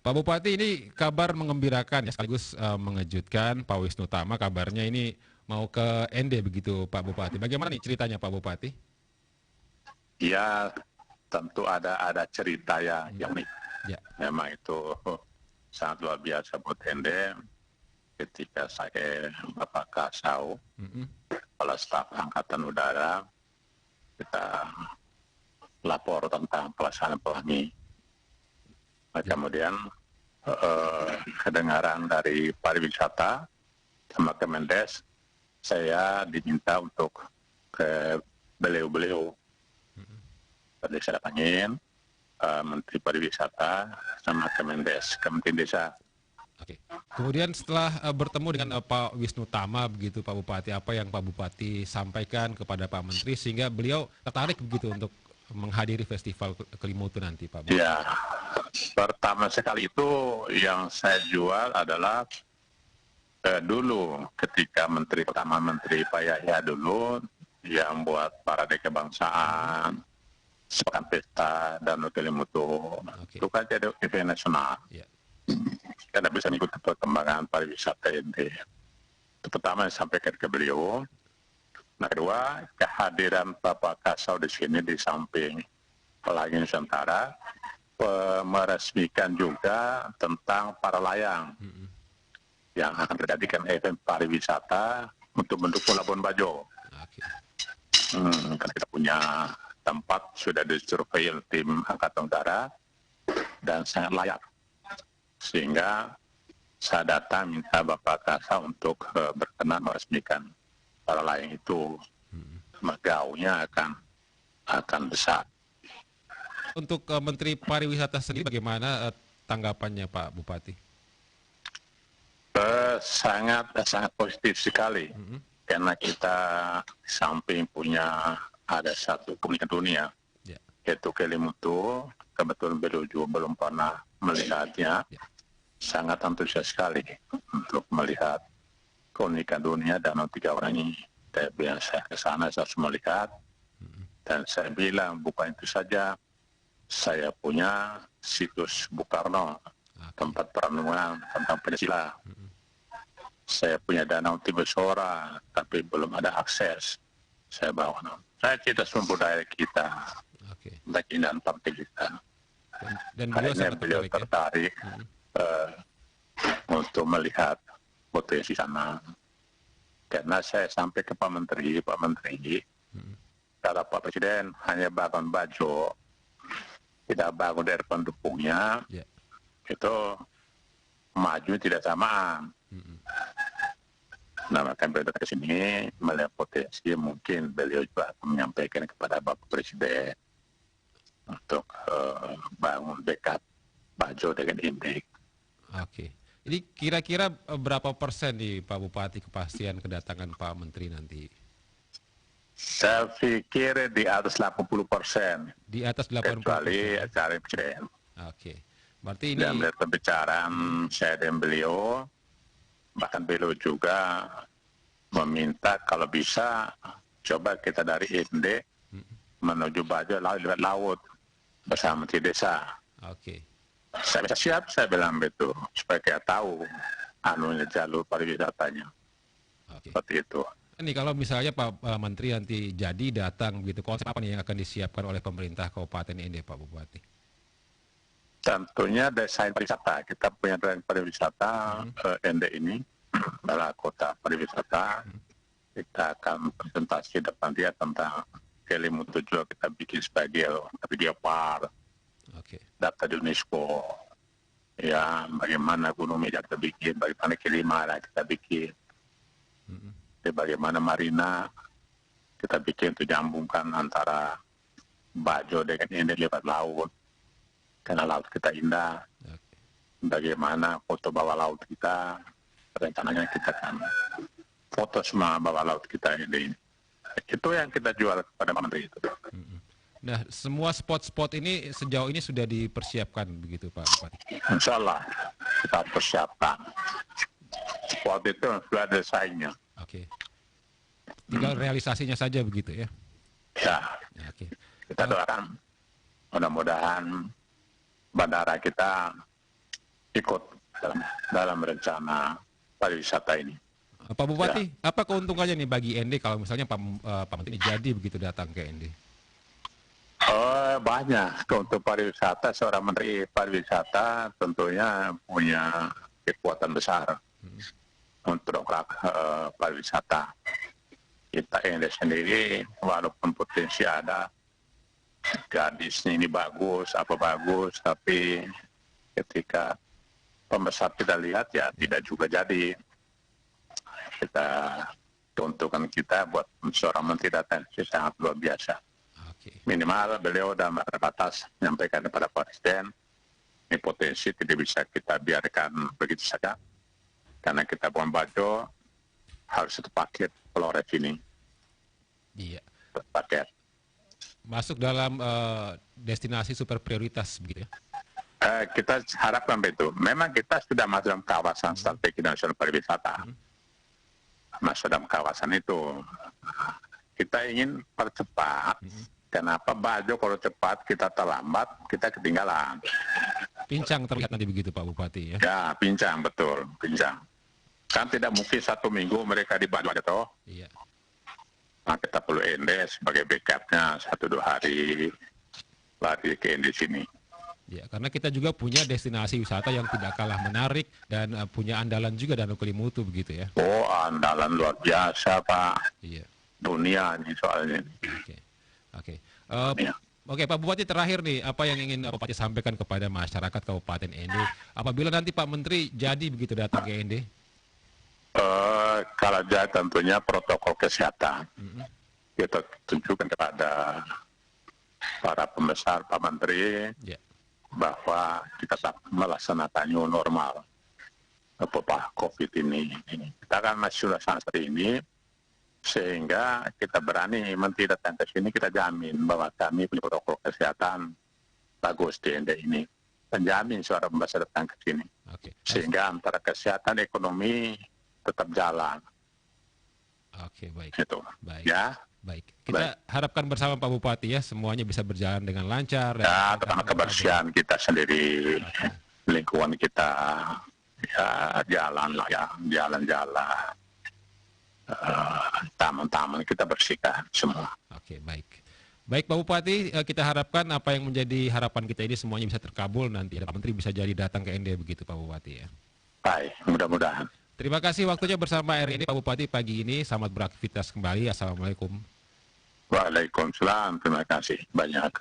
Pak Bupati, ini kabar mengembirakan ya, sekaligus mengejutkan. Pak Wisnu Tama kabarnya ini mau ke ND begitu Pak Bupati. Bagaimana nih ceritanya Pak Bupati? Ya, tentu ada cerita yang unik. Ya, Memang itu sangat luar biasa buat Ende ketika saya Bapak Kasau, Kepala Staf Angkatan Udara, kita lapor tentang pelaksanaan pelangi. Kemudian kedengaran dari pariwisata sama Kemendes, saya diminta untuk ke beliau-beliau. Tadi saya datangin Menteri Pariwisata sama Kemendes, Kementerian Desa. oke. Kemudian setelah bertemu dengan Pak Wisnu Tama begitu Pak Bupati, apa yang Pak Bupati sampaikan kepada Pak Menteri sehingga beliau tertarik begitu untuk menghadiri festival Kelimutu nanti Pak Bupati? Ya, pertama sekali itu yang saya jual adalah dulu ketika Menteri Pak Yahya dulu yang buat parade kebangsaan, sepekan pesta dan Kelimutu, itu kan jadi event nasional. Ya. Karena bisa mengikuti perkembangan pariwisata ini. Itu pertama yang sampaikan ke beliau. Nah, kedua, kehadiran Bapak Kasau di sini di samping Pelangi Nusantara meresmikan juga tentang para layang yang akan terjadikan event pariwisata untuk mendukung Labuan Bajo. Karena kita punya tempat sudah disurvei tim Angkatan Udara dan sangat layak, sehingga saya datang minta Bapak Kasau untuk berkenan meresmikan para layang itu. Megaunya akan besar. Untuk Menteri Pariwisata sendiri bagaimana tanggapannya Pak Bupati? Sangat positif sekali, karena kita di samping punya ada satu keunikan dunia, yaitu Kelimutu. Kebetulan beliau juga belum pernah melihatnya. Sangat antusias sekali untuk melihat keunikan dunia Danau Tiga Orang ini. Saya bilang saya ke sana, saya harus melihat. Dan saya bilang bukan itu saja, saya punya situs Bung Karno, tempat perenungan tentang Pancasila. Saya punya Danau Tibesora, tapi belum ada akses. Saya bawa. Saya cerita sumber daya kita, keindahan partai kita. Dan beliau tertarik untuk melihat potensi sana. Karena saya sampai ke Pak Menteri, kata Pak Presiden hanya bangun Bajo, tidak bangun dari pendukungnya, itu maju tidak samaan. Nah, maka beliau ke sini melihat potensi, mungkin beliau juga akan menyampaikan kepada Bapak Presiden untuk bangun dekat Bajo dengan indeks. Oke. Ini kira-kira berapa persen nih Pak Bupati kepastian kedatangan Pak Menteri nanti? Saya pikir di atas 80%. Di atas 80%. Kecuali acara presiden. Oke. Berarti ini. Dan dari pembicaraan saya dan beliau, bahkan beliau juga meminta kalau bisa coba kita dari Inde menuju Bajo lewat laut bersama Menteri Desa. Oke. Saya bisa siap, saya bilang begitu, supaya kita tahu anunya jalur pariwisatanya. Seperti itu. Ini kalau misalnya Pak Menteri nanti jadi datang begitu, konsep apa nih yang akan disiapkan oleh pemerintah Kabupaten Inde Pak Bupati? Tentunya desain pariwisata. Kita punya desain pariwisata Inde ini adalah kota pariwisata. Kita akan presentasi depan dia tentang Kelimutu juga kita bikin sebagai video par. Data di UNESCO, ya bagaimana Gunung Meja kita bikin, bagaimana Kilimara kita bikin, bagaimana Marina kita bikin untuk nyambungkan antara Bajo dengan ini lewat laut, karena laut kita indah. Bagaimana foto bawah laut kita, rencananya kita kan foto semua bawah laut kita ini. Itu yang kita jual kepada Pak Menteri itu. Nah, semua spot-spot ini sejauh ini sudah dipersiapkan begitu Pak Bupati? Insya Allah kita persiapkan. Spot itu sudah ada desainnya. Oke. Tinggal realisasinya saja begitu ya? Ya. Kita doakan mudah-mudahan bandara kita ikut dalam rencana pariwisata ini. Pak Bupati, apa keuntungannya nih bagi ND kalau misalnya Pak Menteri jadi begitu datang ke ND? Banyak. Untuk pariwisata, seorang Menteri Pariwisata tentunya punya kekuatan besar untuk pariwisata. Kita ND sendiri, walaupun potensi ada, gadisnya ini bagus, tapi ketika pembesar kita lihat ya tidak juga jadi. Kita keuntungan kita buat seorang menteri datang itu sangat luar biasa. Minimal beliau dalam batas menyampaikan kepada Presiden, ini potensi tidak bisa kita biarkan begitu saja, karena kita buang baju harus satu paket Flores ini. Iya. Paket. Masuk dalam destinasi super prioritas begitu ya? Kita harapkan begitu. Memang kita sudah masuk dalam kawasan strategi nasional pariwisata. Masuk dalam kawasan itu. Kita ingin percepat. Kenapa baju kalau cepat kita terlambat, kita ketinggalan. Pincang terlihat nanti begitu Pak Bupati ya? Ya, pincang, betul. Pincang. Kan tidak mungkin 1 minggu mereka di Bali toh. Iya. Nah, kita perlu ND sebagai backupnya 1-2 hari lari ke ND sini. Ya, karena kita juga punya destinasi wisata yang tidak kalah menarik dan punya andalan juga Danau Kelimutu begitu ya? Oh, andalan luar biasa Pak. Iya. Dunia nih soalnya. Oke. Oke, Pak Bupati, terakhir nih, apa yang ingin Pak Bupati sampaikan kepada masyarakat Kabupaten ND apabila nanti Pak Menteri jadi begitu datang ke ND? Kalau jadi tentunya protokol kesehatan kita tunjukkan kepada para pembesar, Pak Menteri, bahwa kita tetap melaksanakan new normal COVID ini. Kita kan masih sudah seperti ini, sehingga kita berani menteri datang ke sini, kita jamin bahwa kami punya protokol kesehatan bagus di ND ini. Penjamin suara pembesar datang ke sini. Sehingga antara kesehatan ekonomi tetap jalan. Oke, baik. Gitu. Baik. Ya. Baik. Kita harapkan bersama Pak Bupati ya, semuanya bisa berjalan dengan lancar. Ya, tentang kebersihan kita sendiri, lingkungan kita, ya jalan lah ya, jalan-jalan. Taman-taman kita bersihkan semua. Oke, baik. Baik Pak Bupati, kita harapkan apa yang menjadi harapan kita ini semuanya bisa terkabul nanti. Pak Menteri bisa jadi datang ke ND begitu Pak Bupati ya. Baik, mudah-mudahan. Terima kasih waktunya bersama RRI Pak Bupati pagi ini. Selamat beraktivitas kembali. Assalamualaikum. Waalaikumsalam. Terima kasih banyak.